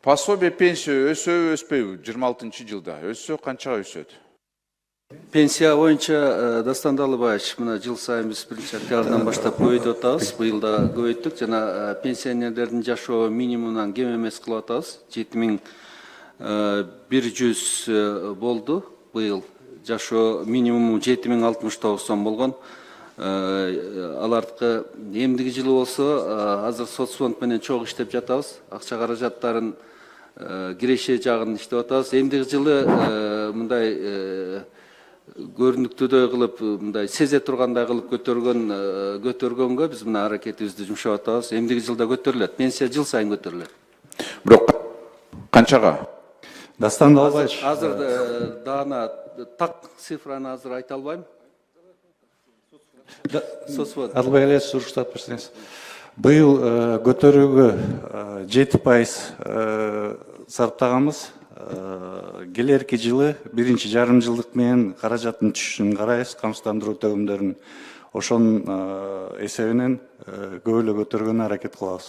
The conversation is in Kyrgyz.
Пособие пенсия өспөйбү 26-жылда өссө канчага өсөт? Пенсия боюнча Дастан Далыбаевич мына жыл сайын биз 1-октябрдан баштап көбөйтүп атабыз. Быйыл да көбөйттүк. Жана пенсионерлердин жашоо минимумунан кем эмес кылып атабыз. 7100 болду. Быйыл жашоо минимуму 7069 сом болгон. Алардыкы эмдиги жылы болсо азыр соцфонд менен чогуу иштеп жатабыз. Акча каражаттарын киреше жагын иштеп атабыз. Эмдиги жылы мындай көрүнүктүүдөй кылып, мындай сезе тургандай кылып көтөргөнгө биз мына аракетибизди жумшап атабыз. Эмдиги жылда көтөрүлөт. Пенсия жыл сайын көтөрүлөт. Бирок канчага? Дастан Далыбаевич. Азыр даана так цифраны азыр айта албайм. Далыбаев суруштап берсеңиз. Быйыл көтөрүүгө 7% сарптаганбыз. Келерки жылы биринчи жарым жылдык менен каражаттын түшүшүн карайбыз, камсыздандыруу төгүмдөрүн ошонун эсебинен көп эле көтөргөнгө аракет кылабыз.